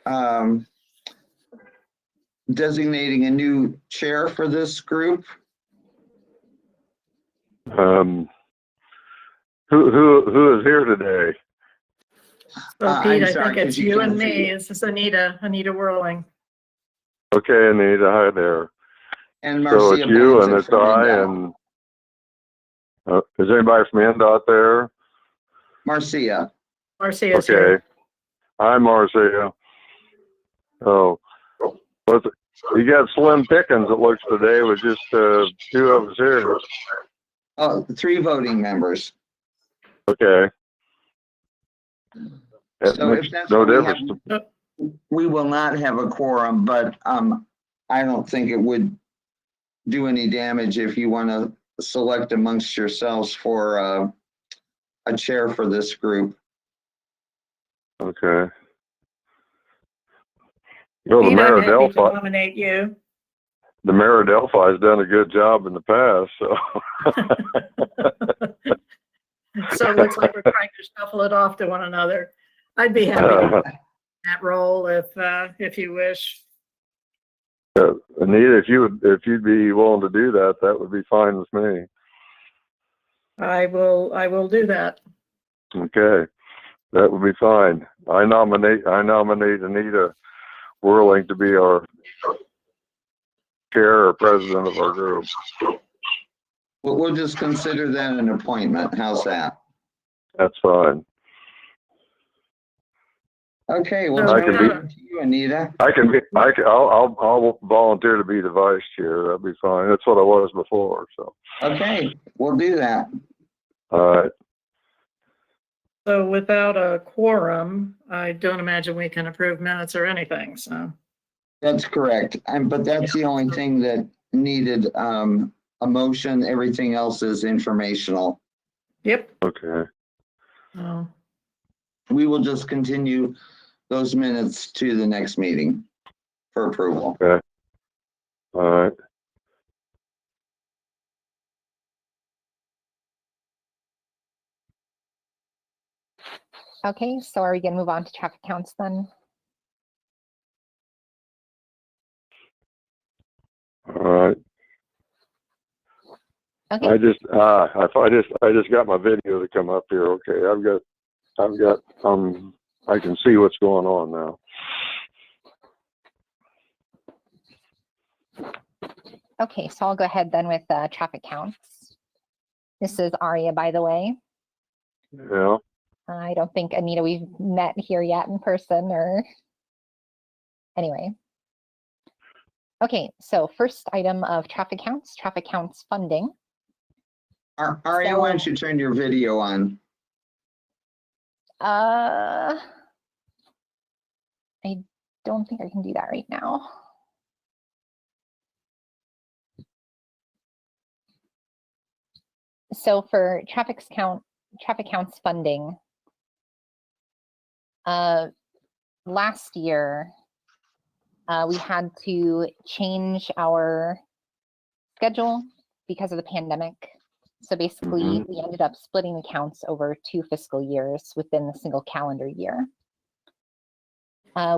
also designating a new chair for this group. Who is here today? So I'm Pete, I sorry, think it's 'cause you you can't and see me. it. This is Anita Whirling. Okay, Anita, hi there. And So Marcia it's you Bonds and it's from I NDOT. and is anybody from NDOT there? Marcia. Marcia's Okay. here. Hi, Marcia. Oh, you got slim pickings, it looks today, with just 2 of us here. Oh, 3 voting members. Okay. That So makes if that's no what we difference. have, we will not have a quorum, but I don't think it would do any damage if you want to select amongst yourselves for a chair for this group. Okay. Well, the Pete, mayor I'm of happy to Delphi, nominate you. the mayor of Delphi has done a good job in the past, so. So it looks like we're trying to shuffle it off to one another. I'd be happy to take that role if you wish. Anita, if you'd be willing to do that, that would be fine with me. I will do that. Okay, that would be fine. I nominate Anita Whirling to be our chair or president of our group. We'll just consider that an appointment. How's that? That's fine. Okay, well, I it's can over to you, Anita. I'll volunteer to be the vice chair. That'd be fine. That's what I was before. So. Okay, we'll do that. All right. So without a quorum, I don't imagine we can approve minutes or anything, so. That's correct. But that's the only thing that needed a motion. Everything else is informational. Yep. Okay. Oh, We will just continue those minutes to the next meeting for approval. Okay. All right. Okay, so are we going to move on to traffic counts then? All right. Okay. I just got my video to come up here. Okay, I can see what's going on now. Okay, so I'll go ahead then with traffic counts. This is Aria, by the way. Yeah. I don't think, Anita, we've met here yet in person or anyway. Okay, so first item of traffic counts funding. Aria, why don't you turn your video on? I don't think I can do that right now. So for traffic counts funding, last year we had to change our schedule because of the pandemic. So basically, we ended up splitting the counts over 2 fiscal years within the single calendar year.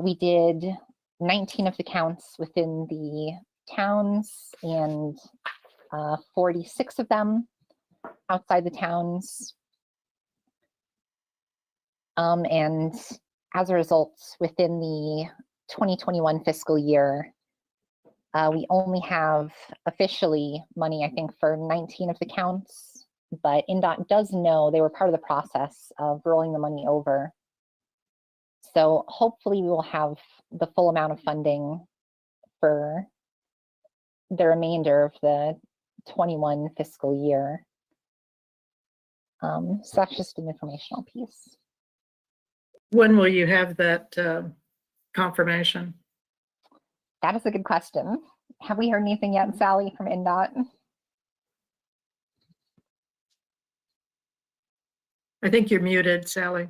We did 19 of the counts within the towns and 46 of them outside the towns. And as a result, within the 2021 fiscal year, we only have officially money, I think, for 19 of the counts, but NDOT does know they were part of the process of rolling the money over. So hopefully we will have the full amount of funding for the remainder of the 21 fiscal year. So that's just an informational piece. when will you have that confirmation? That is a good question. Have we heard anything yet, Sally, from NDOT? I think you're muted, Sally.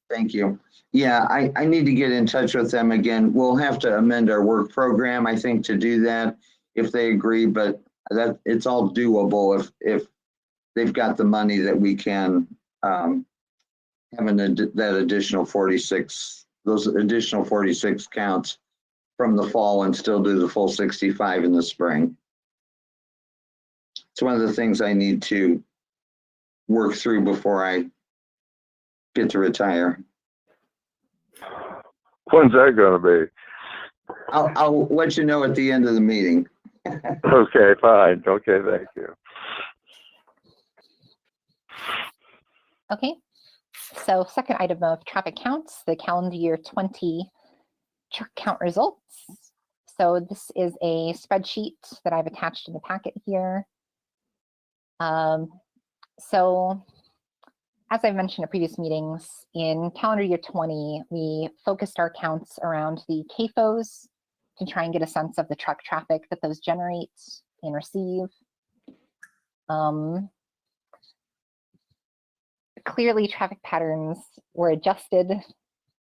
Thank you. Yeah, I need to get in touch with them again. We'll have to amend our work program, I think, to do that if they agree, but that it's all doable if they've got the money that we can having that additional 46, those additional 46 counts from the fall and still do the full 65 in the spring. It's one of the things I need to work through before I get to retire. When's that going to be? I'll let you know at the end of the meeting. Okay, fine. Okay, thank you. Okay, so second item of traffic counts, the calendar year 20 truck count results. So this is a spreadsheet that I've attached in the packet here. So as I've mentioned in previous meetings, in calendar year 20, we focused our counts around the CAFOs to try and get a sense of the truck traffic that those generate and receive. Clearly, traffic patterns were adjusted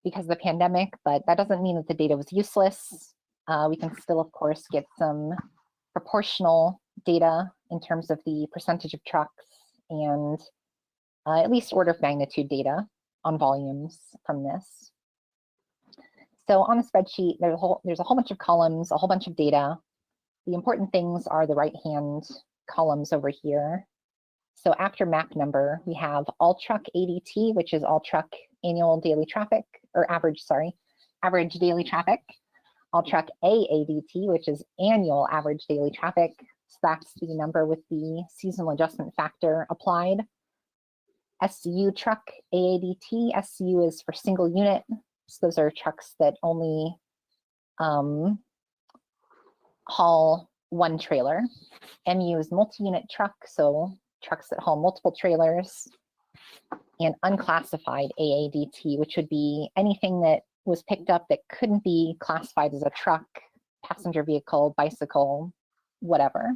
because of the pandemic, but that doesn't mean that the data was useless. We can still, of course, get some proportional data in terms of the percentage of trucks and at least order of magnitude data on volumes from this. So on the spreadsheet, there's a whole bunch of columns, a whole bunch of data. The important things are the right-hand columns over here. So after map number, we have all truck ADT, which is all truck annual daily traffic, or average daily traffic. All truck AADT, which is annual average daily traffic. So that's the number with the seasonal adjustment factor applied. SCU truck AADT, SCU is for single unit. So those are trucks that only haul one trailer. MU is multi-unit truck, so trucks that haul multiple trailers. And unclassified AADT, which would be anything that was picked up that couldn't be classified as a truck, passenger vehicle, bicycle, whatever.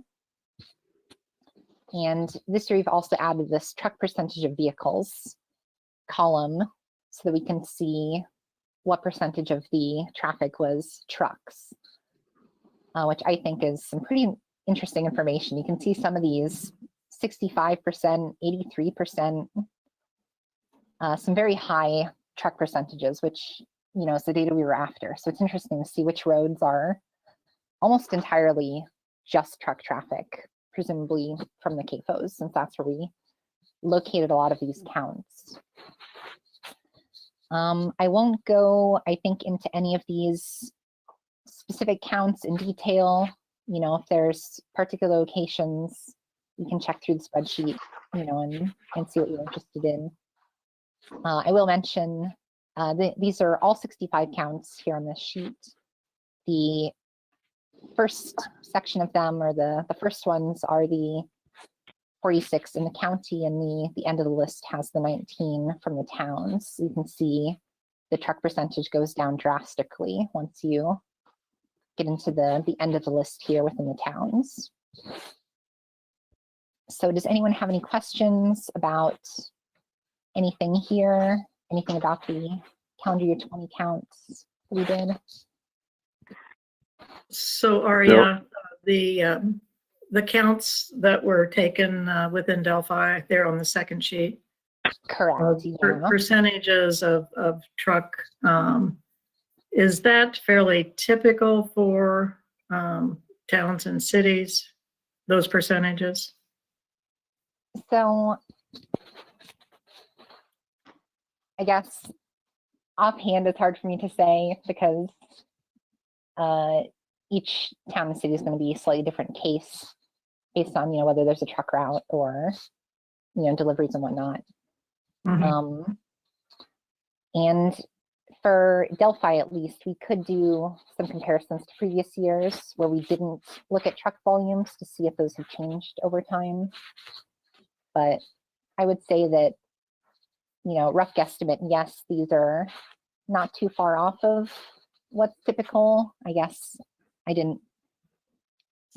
And this year we've also added this truck percentage of vehicles column so that we can see what percentage of the traffic was trucks, which I think is some pretty interesting information. You can see some of these 65%, 83%, some very high truck percentages, which, you know, is the data we were after. So it's interesting to see which roads are almost entirely just truck traffic, presumably from the CAFOs, since that's where we located a lot of these counts. I won't go, I think, into any of these specific counts in detail. You know, if there's particular locations, you can check through the spreadsheet, you know, and see what you're interested in. I will mention these are all 65 counts here on this sheet. The first section of them, or the first ones, are the 46 in the county, and the end of the list has the 19 from the towns. So you can see the truck percentage goes down drastically once you get into the end of the list here within the towns. So does anyone have any questions about anything here? Anything about the calendar year 20 counts we did? So Aria, the counts that were taken within Delphi, they're on the second sheet. Correct. Yeah. Percentages of truck, is that fairly typical for towns and cities, those percentages? So I guess offhand it's hard for me to say, because each town and city is going to be a slightly different case based on, you know, whether there's a truck route or, you know, deliveries and whatnot. Mm-hmm. And for Delphi, at least, we could do some comparisons to previous years where we didn't look at truck volumes to see if those have changed over time. But I would say that, you know, rough guesstimate, yes, these are not too far off of what's typical. I guess I didn't,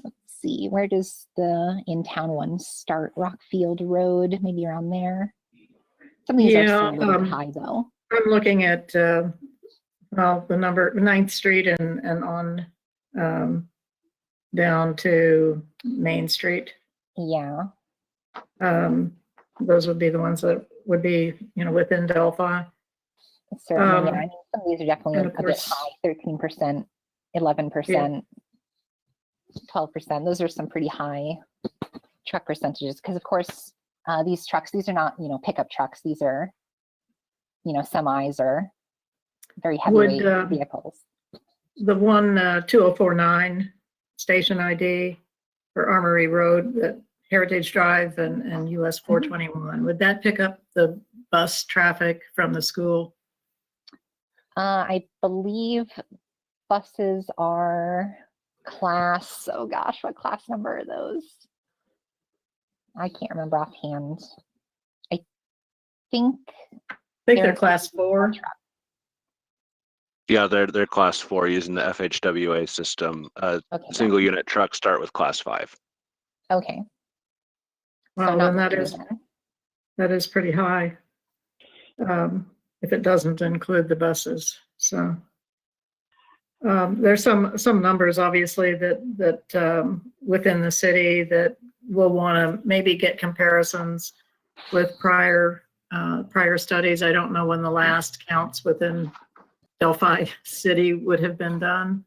let's see, where does the in-town one start? Rockfield Road, maybe around there. Some of these are still a little bit high though. I'm looking at, well, the number 9th Street and on down to Main Street. Yeah. Those would be the ones that would be, within Delphi. Certainly, yeah. I mean, some of these are definitely and a of bit course- high, 13%, 11%, 12%. Those are some pretty high truck percentages because, of course, these trucks, these are not, pickup trucks. These are, semis or very heavyweight vehicles. The one 2049 station ID for Armory Road, Heritage Drive and US 421, would that pick up the bus traffic from the school? I believe buses are class, oh gosh, what class number are those? I can't remember offhand. I think They're class 4. Yeah, they're class 4 using the FHWA system. Okay. Single unit trucks start with class 5. Okay. Well, not then many that is pretty high. If it doesn't include the buses. So there's some numbers obviously that within the city that we'll want to maybe get comparisons with prior studies. I don't know when the last counts within Delphi City would have been done.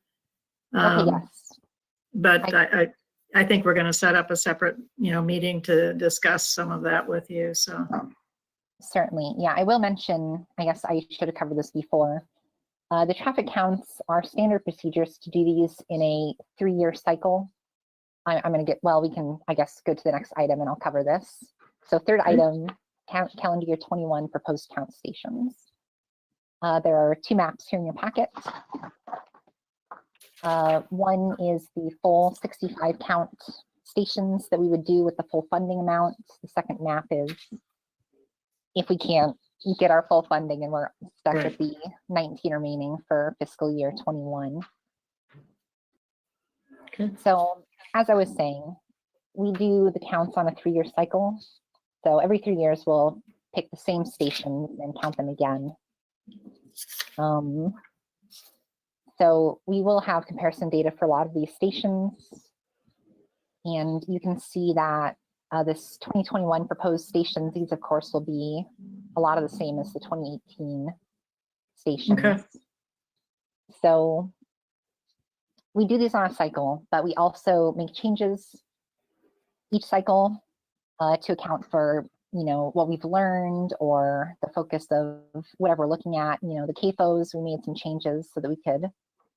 Okay, yes. But I think we're going to set up a separate, meeting to discuss some of that with you. So Certainly. Yeah, I will mention, I guess I should have covered this before. The traffic counts are standard procedures to do these in a 3-year cycle. I'm going to we can, I guess, go to the next item and I'll cover this. So third item, calendar year 21 proposed count stations. There are 2 maps here in your packet. One is the full 65 count stations that we would do with the full funding amount. The second map is if we can't get our full funding and we're stuck with the 19 remaining for fiscal year 21. Okay. So as I was saying, we do the counts on a 3-year cycle. So every 3 years, we'll pick the same stations and count them again. So we will have comparison data for a lot of these stations. And you can see that this 2021 proposed stations, these of course will be a lot of the same as the 2018 stations. Okay. So we do these on a cycle, but we also make changes each cycle to account for, what we've learned or the focus of whatever we're looking at. The CAFOs, we made some changes so that we could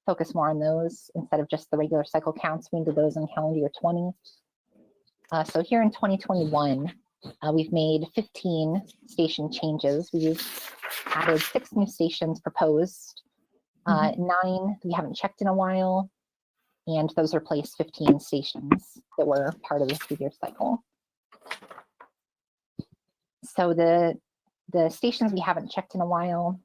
focus more on those instead of just the regular cycle counts. We did those in calendar year 20. So here in 2021, we've made 15 station changes. We've added 6 new stations proposed, 9 we haven't checked in a while, and those replace 15 stations that were part of the 3-year cycle. So the stations we haven't checked in a while,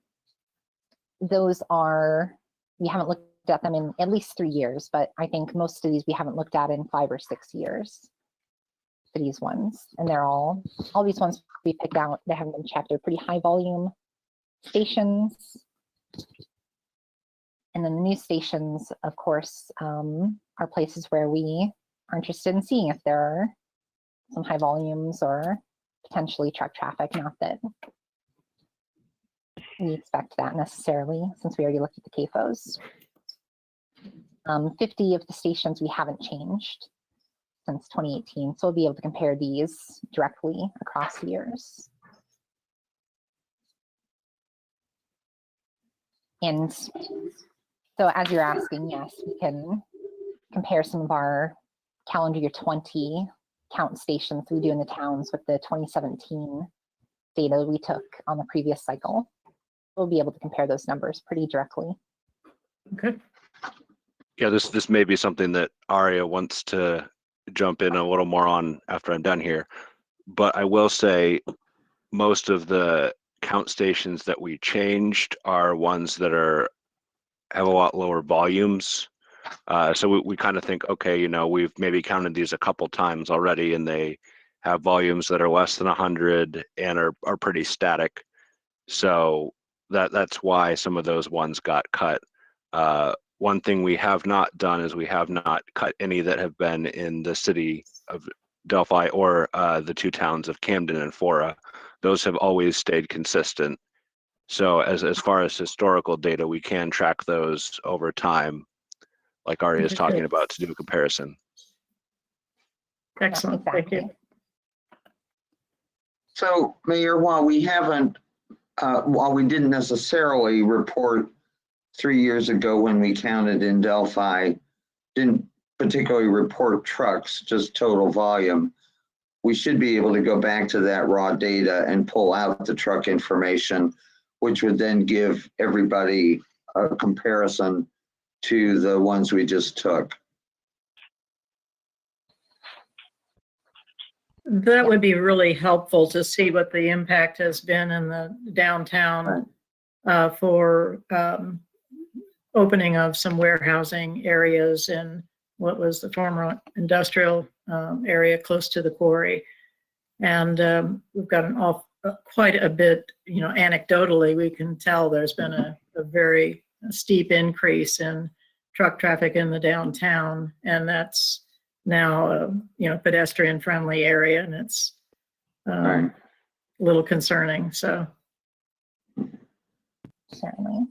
those are, we haven't looked at them in at least 3 years, but I think most of these we haven't looked at in 5 or 6 years for these ones. And they're all these ones we picked out that haven't been checked are pretty high volume stations. And then the new stations, of course, are places where we are interested in seeing if there are some high volumes or potentially truck traffic, not that we expect that necessarily, since we already looked at the CAFOs. 50 of the stations we haven't changed since 2018, so we'll be able to compare these directly across years. And so as you're asking, yes, we can compare some of our calendar year 20 count stations we do in the towns with the 2017 data we took on the previous cycle. We'll be able to compare those numbers pretty directly. Okay. Yeah, this may be something that Aria wants to jump in a little more on after I'm done here. But I will say most of the count stations that we changed are ones that have a lot lower volumes. So we kind of think, okay, we've maybe counted these a couple times already and they have volumes that are less than 100 and are pretty static. So that's why some of those ones got cut. One thing we have not done is we have not cut any that have been in the city of Delphi or the 2 towns of Camden and Fora. those have always stayed consistent. So as far as historical data, we can track those over time, like Ari is talking about, to do a comparison. Excellent, thank you. So, Mayor, while we didn't necessarily report 3 years ago when we counted in Delphi, didn't particularly report trucks, just total volume, we should be able to go back to that raw data and pull out the truck information, which would then give everybody a comparison to the ones we just took. That would be really helpful to see what the impact has been in the downtown for opening of some warehousing areas in what was the former industrial area close to the quarry. And we've got quite a bit, anecdotally, we can tell there's been a very steep increase in truck traffic in the downtown, and that's now pedestrian friendly area, and it's a little concerning. So certainly.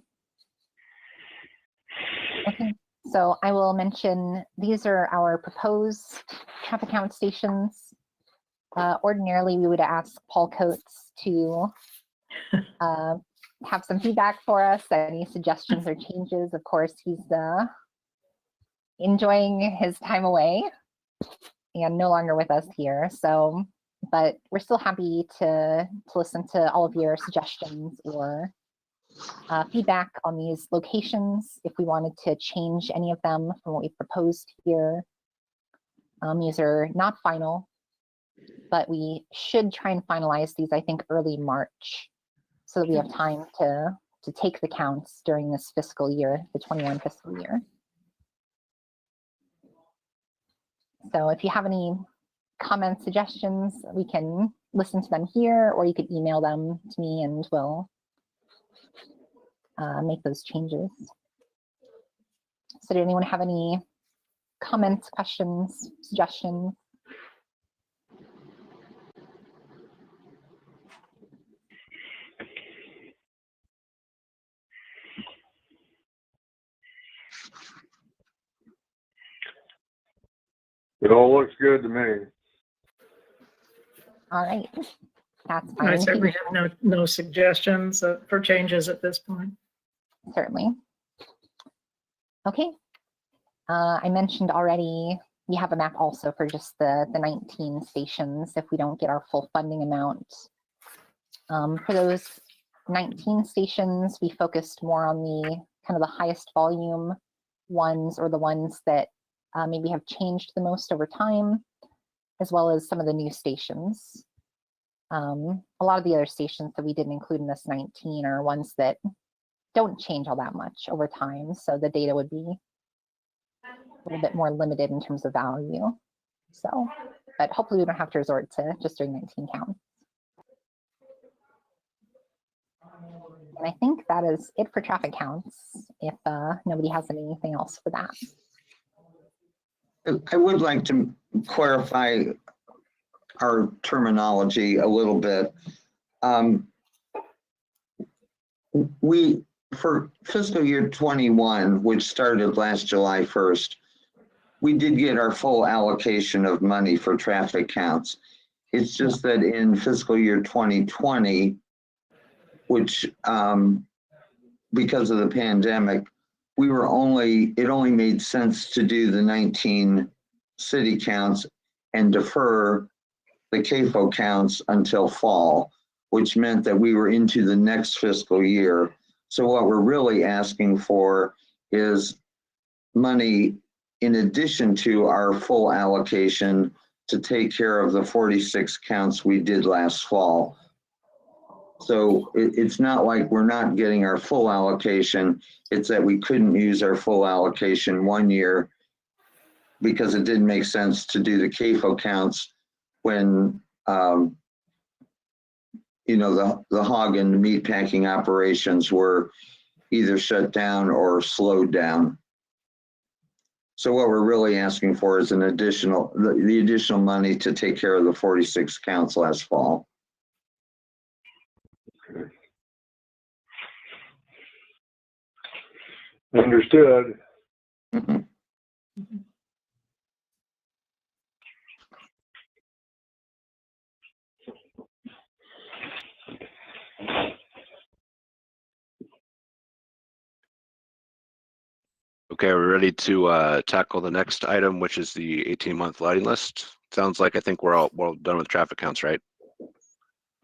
Okay, so I will mention these are our proposed traffic count stations. Ordinarily, we would ask Paul Coates to have some feedback for us, any suggestions or changes. Of course, he's enjoying his time away and no longer with us here. So, but we're still happy to listen to all of your suggestions or feedback on these locations if we wanted to change any of them from what we proposed here. These are not final, but we should try and finalize these, I think, early March, so that we have time to take the counts during this fiscal year, the 21 fiscal year. So if you have any comments, suggestions, we can listen to them here, or you could email them to me and we'll make those changes. So did anyone have any comments, questions, suggestions? It all looks good to me. All right, that's fine. I certainly have no suggestions for changes at this point. Certainly. Okay. I mentioned already, we have a map also for just the 19 stations if we don't get our full funding amount. For those 19 stations, we focused more on the kind of the highest volume ones, or the ones that maybe have changed the most over time, as well as some of the new stations. A lot of the other stations that we didn't include in this 19 are ones that don't change all that much over time, so the data would be a little bit more limited in terms of value. So, but hopefully we don't have to resort to just doing 19 counts. And I think that is it for traffic counts, if nobody has anything else for that. I would like to clarify our terminology a little bit. For fiscal year 21, which started last July 1st, we did get our full allocation of money for traffic counts. It's just that in fiscal year 2020, which because of the pandemic, it only made sense to do the 19 city counts and defer the CAFO counts until fall, which meant that we were into the next fiscal year. So what we're really asking for is money in addition to our full allocation to take care of the 46 counts we did last fall. So it's not like we're not getting our full allocation, it's that we couldn't use our full allocation 1 year because it didn't make sense to do the CAFO counts when the hog and meat packing operations were either shut down or slowed down. So what we're really asking for is the additional money to take care of the 46 counts last fall. Understood. Mhm. Okay, we're ready to tackle the next item, which is the 18-month lighting list. Sounds like I think we're all done with traffic counts, right?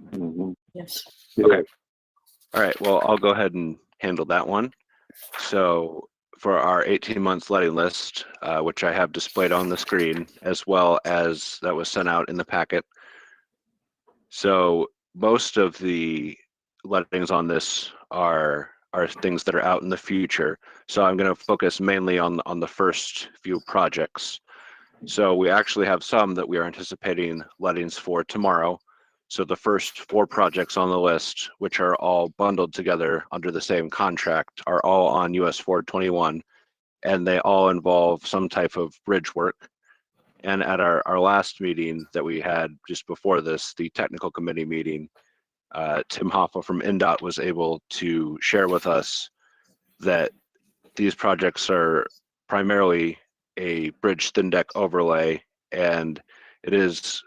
Mhm. Yes. Okay. All right, well, I'll go ahead and handle that one. So for our 18 months lighting list, which I have displayed on the screen, as well as that was sent out in the packet. So most of the lettings on this are things that are out in the future. So I'm going to focus mainly on the first few projects. So we actually have some that we are anticipating lettings for tomorrow. So the first 4 projects on the list, which are all bundled together under the same contract, are all on US 421, and they all involve some type of bridge work. And at our last meeting that we had just before this, the technical committee meeting, Tim Hoffa from INDOT was able to share with us that these projects are primarily a bridge thin deck overlay, and it is,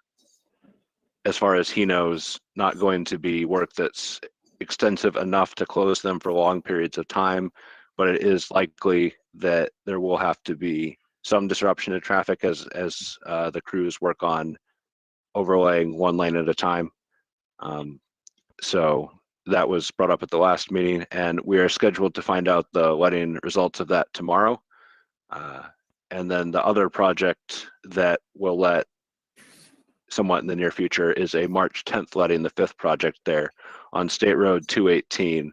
as far as he knows, not going to be work that's extensive enough to close them for long periods of time, but it is likely that there will have to be some disruption to traffic as the crews work on overlaying one lane at a time. So that was brought up at the last meeting, and we are scheduled to find out the letting results of that tomorrow. And then the other project that will let somewhat in the near future is a March 10th letting, the 5th project there on State Road 218,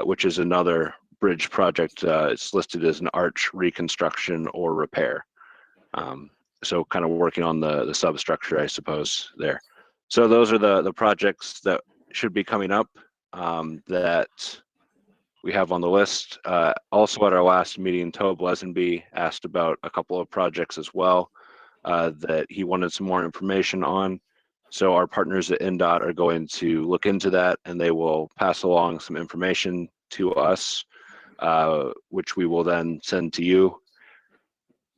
which is another bridge project. It's listed as an arch reconstruction or repair. So kind of working on the substructure, I suppose, there. So those are the projects that should be coming up that we have on the list. Also at our last meeting, Tobe Lesenby asked about a couple of projects as well that he wanted some more information on. So our partners at INDOT are going to look into that, and they will pass along some information to us, which we will then send to you.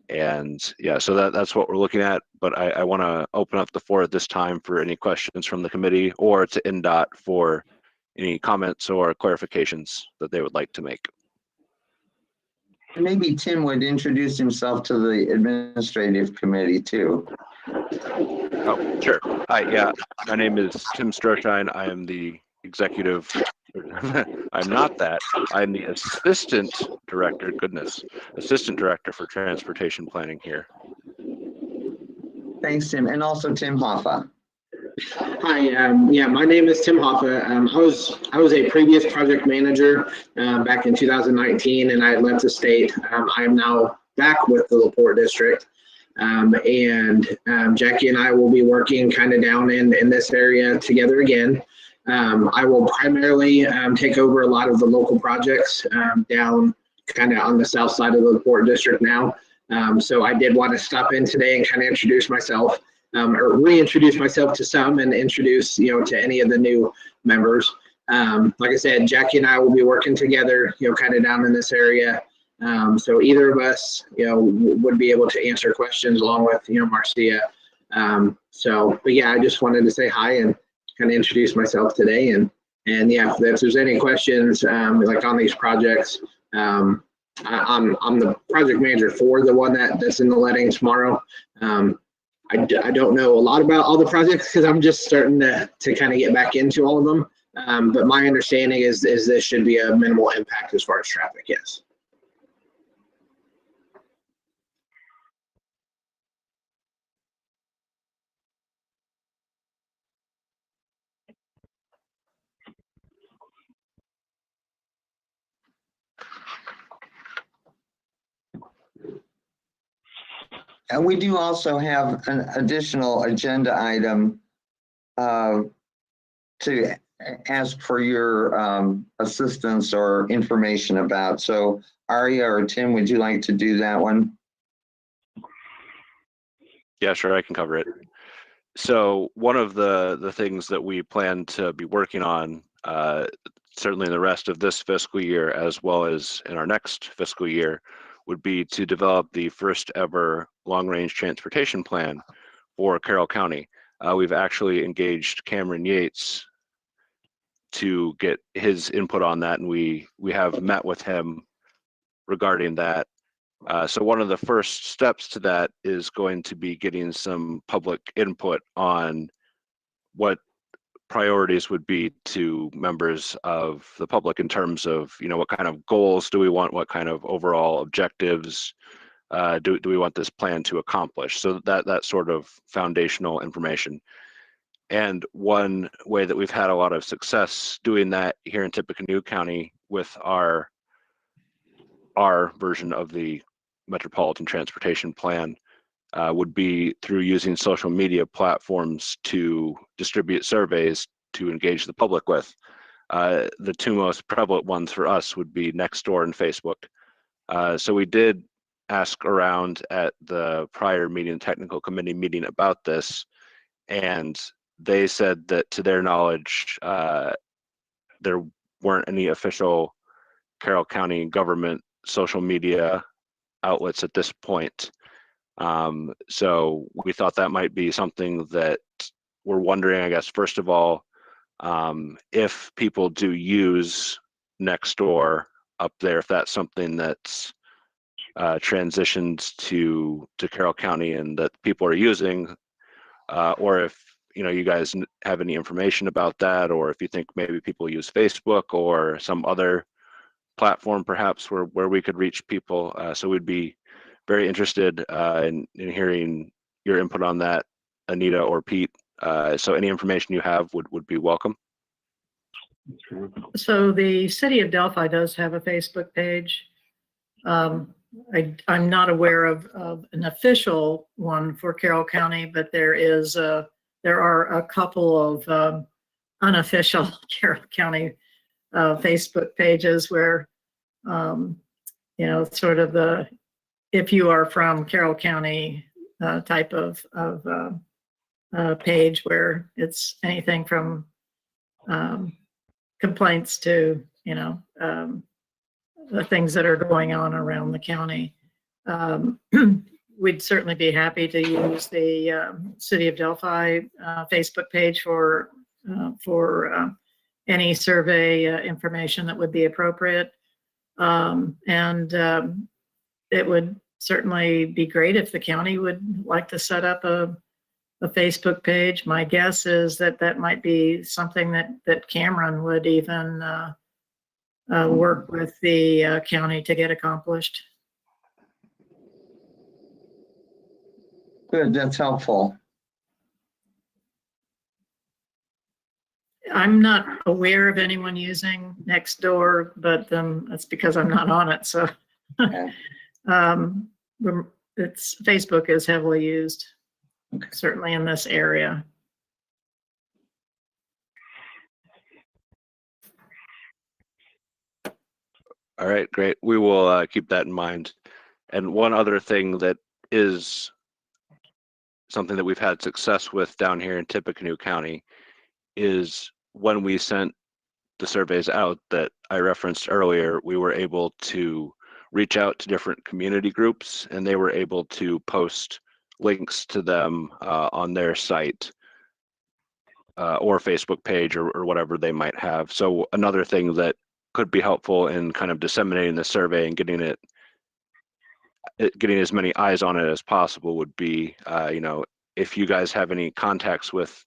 And yeah, so that's what we're looking at. But I want to open up the floor at this time for any questions from the committee or to INDOT for any comments or clarifications that they would like to make. Maybe Tim would introduce himself to the administrative committee too. Oh, sure. Hi, yeah, my name is Tim Stroshine. I am the executive. I'm not that. I'm the assistant director. Goodness, assistant director for transportation planning here. Thanks, Tim. And also Tim Hoffa. Hi, yeah, my name is Tim Hoffa. I was a previous project manager back in 2019, and I had left the state. I am now back with the LaPorte district, and Jackie and I will be working kind of down in this area together again. I will primarily take over a lot of the local projects down kind of on the south side of the LaPorte district now. So I did want to stop in today and kind of introduce myself. Or reintroduce myself to some and introduce, to any of the new members. Like I said, Jackie and I will be working together, kind of down in this area. So either of us, would be able to answer questions along with, Marcia. But yeah, I just wanted to say hi and kind of introduce myself today. And yeah, if there's any questions, like on these projects, I'm the project manager for the one that's in the letting tomorrow. I don't know a lot about all the projects because I'm just starting to kind of get back into all of them. But my understanding is this should be a minimal impact as far as traffic, yes. And we do also have an additional agenda item to ask for your assistance or information about. So Aria or Tim, would you like to do that one? Yeah, sure, I can cover it. So one of the things that we plan to be working on certainly in the rest of this fiscal year, as well as in our next fiscal year, would be to develop the first ever long-range transportation plan for Carroll County. We've actually engaged Cameron Yates to get his input on that, and we have met with him regarding that. So one of the first steps to that is going to be getting some public input on what priorities would be to members of the public in terms of, what kind of goals do we want, what kind of overall objectives do we want this plan to accomplish. So that sort of foundational information. And one way that we've had a lot of success doing that here in Tippecanoe County with our version of the Metropolitan Transportation Plan would be through using social media platforms to distribute surveys to engage the public with. The two most prevalent ones for us would be Nextdoor and Facebook. So we did ask around at the prior technical committee meeting about this, and they said that to their knowledge, there weren't any official Carroll County government social media outlets at this point. So we thought that might be something that we're wondering, I guess, first of all, if people do use Nextdoor up there, if that's something that's transitioned to Carroll County and that people are using, or if you guys have any information about that, or if you think maybe people use Facebook or some other platform perhaps where we could reach people. So we'd be very interested in hearing your input on that, Anita or Pete. So any information you have would be welcome. So the city of Delphi does have a Facebook page. I'm not aware of an official one for Carroll County, but there are a couple of unofficial Carroll County Facebook pages where, sort of if you are from Carroll County type of page where it's anything from complaints to, the things that are going on around the county. We'd certainly be happy to use the City of Delphi Facebook page for any survey information that would be appropriate. And it would certainly be great if the county would like to set up a Facebook page. My guess is that might be something that Cameron would even work with the county to get accomplished. Good, that's helpful. I'm not aware of anyone using Nextdoor, but that's because I'm not on it. So Okay. Facebook is heavily used, Okay. certainly in this area. All right, great. We will keep that in mind. And one other thing that is something that we've had success with down here in Tippecanoe County is when we sent the surveys out that I referenced earlier, we were able to reach out to different community groups, and they were able to post links to them on their site or Facebook page or whatever they might have. So another thing that could be helpful in kind of disseminating the survey and getting as many eyes on it as possible would be, if you guys have any contacts with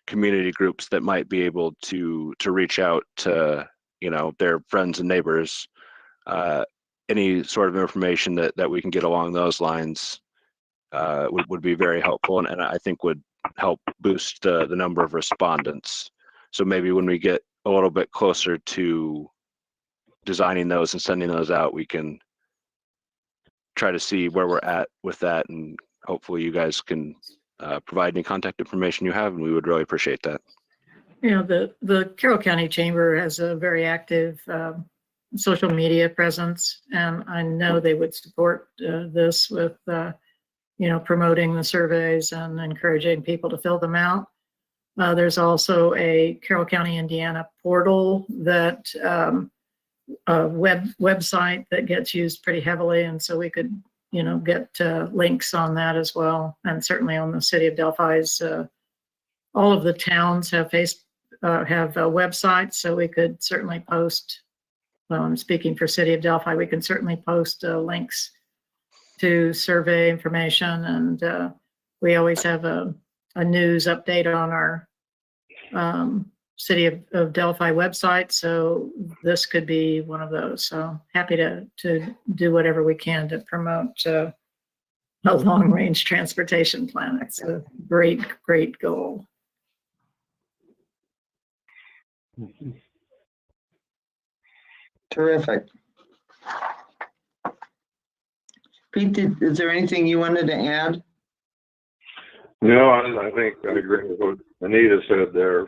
community groups that might be able to reach out to, their friends and neighbors, any sort of information that we can get along those lines would be very helpful, and I think would help boost the number of respondents. So maybe when we get a little bit closer to designing those and sending those out, we can try to see where we're at with that, and hopefully you guys can provide any contact information you have, and we would really appreciate that. The Carroll County Chamber has a very active social media presence, and I know they would support this with promoting the surveys and encouraging people to fill them out. There's also a Carroll County, Indiana portal that a website that gets used pretty heavily, and so we could, get links on that as well, and certainly on the City of Delphi's. All of the towns have websites, so we could certainly post. Well, I'm speaking for City of Delphi. We can certainly post links to survey information, and we always have a news update on our City of Delphi website. So this could be one of those. So happy to do whatever we can to promote a long-range transportation plan. It's a great, great goal. Terrific. Pete, is there anything you wanted to add? No, I think I agree with what Anita said there.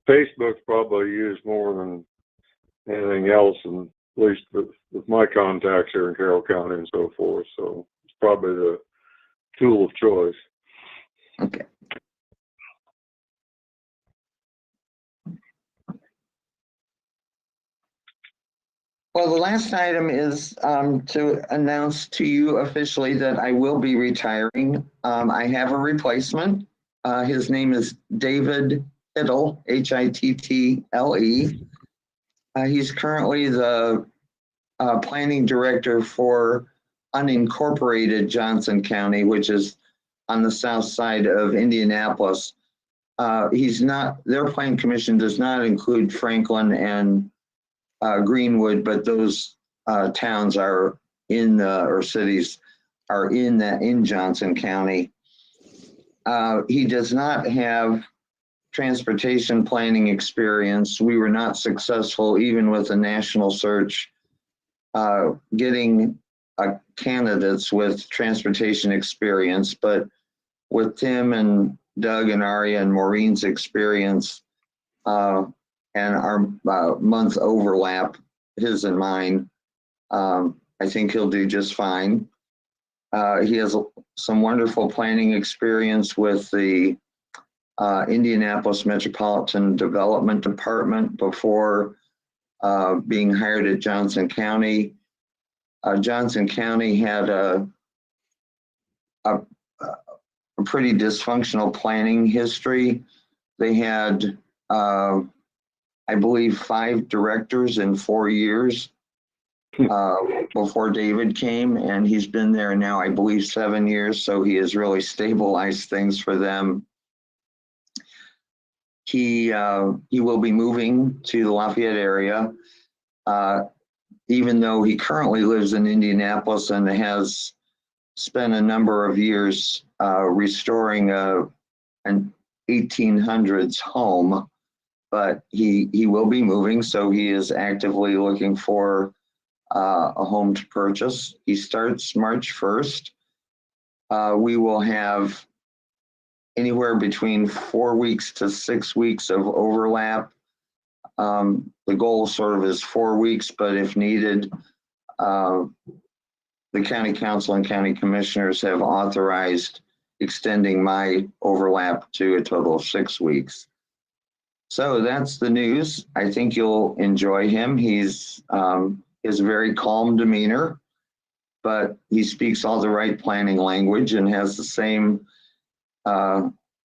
Facebook's probably used more than anything else, and at least with my contacts here in Carroll County and so forth. So it's probably the tool of choice. Okay. Well, the last item is to announce to you officially that I will be retiring. I have a replacement. His name is David Hittle, Hittle. He's currently the planning director for unincorporated Johnson County, which is on the south side of Indianapolis. Their plan commission does not include Franklin and Greenwood, but those towns are or cities are in Johnson County. He does not have transportation planning experience. We were not successful, even with a national search, getting candidates with transportation experience. But with Tim and Doug and Aria and Maureen's experience, and our month overlap, his and mine, I think he'll do just fine. He has some wonderful planning experience with the Indianapolis Metropolitan Development Department before being hired at Johnson County. Johnson County had a pretty dysfunctional planning history. They had I believe 5 directors in 4 years before David came, and he's been there now, I believe, 7 years. So he has really stabilized things for them. He will be moving to the Lafayette area, even though he currently lives in Indianapolis and has spent a number of years restoring an 1800s home. But he will be moving, so he is actively looking for a home to purchase. He starts March 1st. We will have anywhere between 4 weeks to 6 weeks of overlap. The goal sort of is 4 weeks, but if needed, the county council and county commissioners have authorized extending my overlap to a total of 6 weeks. So that's the news. I think you'll enjoy him. He's a very calm demeanor, but he speaks all the right planning language and has the same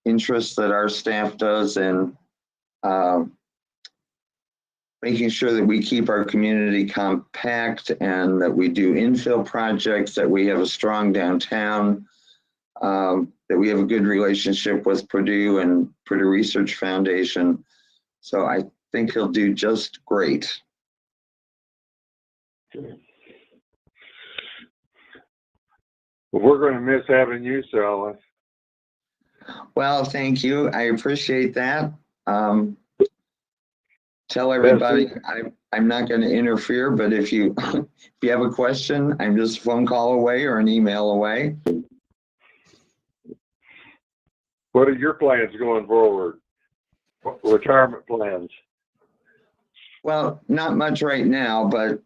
interests that our staff does in making sure that we keep our community compact and that we do infill projects, that we have a strong downtown, that we have a good relationship with Purdue and Purdue Research Foundation. So I think he'll do just great. Well, we're going to miss having you, Sally. Well, thank you. I appreciate that. Tell everybody I'm not going to interfere, but if you have a question, I'm just a phone call away or an email away. What are your plans going forward? Retirement plans? Well, not much right now, but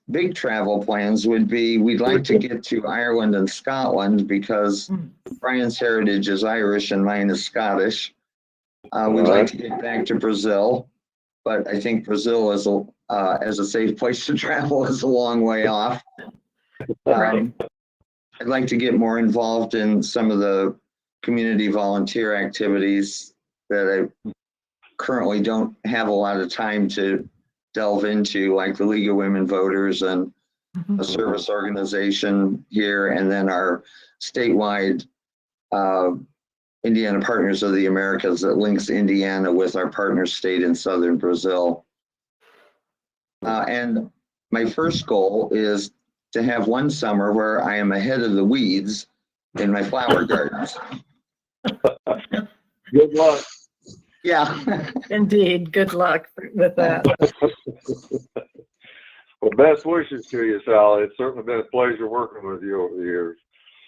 big travel plans would be, we'd like to get to Ireland and Scotland because Brian's heritage is Irish and mine is Scottish. We'd like to get back to Brazil, but I think Brazil is as a safe place to travel is a long way off. I'd like to get more involved in some of the community volunteer activities that I currently don't have a lot of time to delve into, like the League of Women Voters and a service organization here, and then our statewide Indiana Partners of the Americas that links Indiana with our partner state in southern Brazil. And my first goal is to have one summer where I am ahead of the weeds in my flower gardens. Good luck. Yeah. Indeed. Good luck with that. Well, best wishes to you, Sally. It's certainly been a pleasure working with you over the years.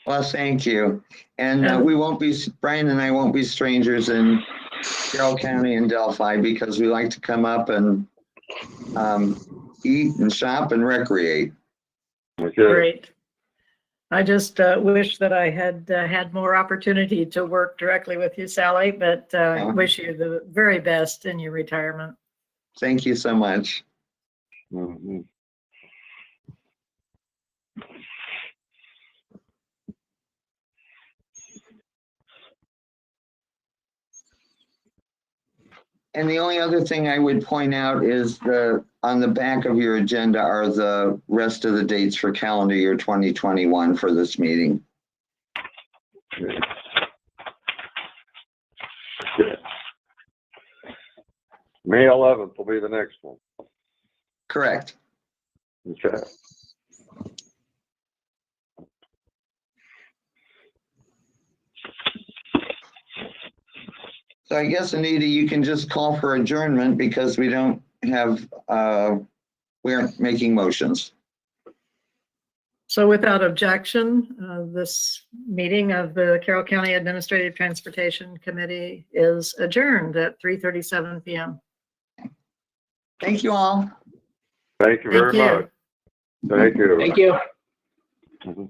Well, thank you. And we won't be, Brian and I won't be strangers in Carroll County and Delphi because we like to come up and eat and shop and recreate. Okay. Great. I just wish that I had had more opportunity to work directly with you, Sally, but wish you the very best in your retirement. Thank you so much. Mm-hmm. And the only other thing I would point out is on the back of your agenda are the rest of the dates for calendar year 2021 for this meeting. Okay. May 11th will be the next one. Correct. Okay. So I guess, Anita, you can just call for adjournment because we don't have, we aren't making motions. So without objection, this meeting of the Carroll County Administrative Transportation Committee is adjourned at 3:37 p.m. Thank you all. Thank you very Thank you. much. Thank you. Thank you. Mhm.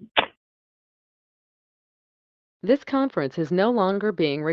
This conference is no longer being recorded.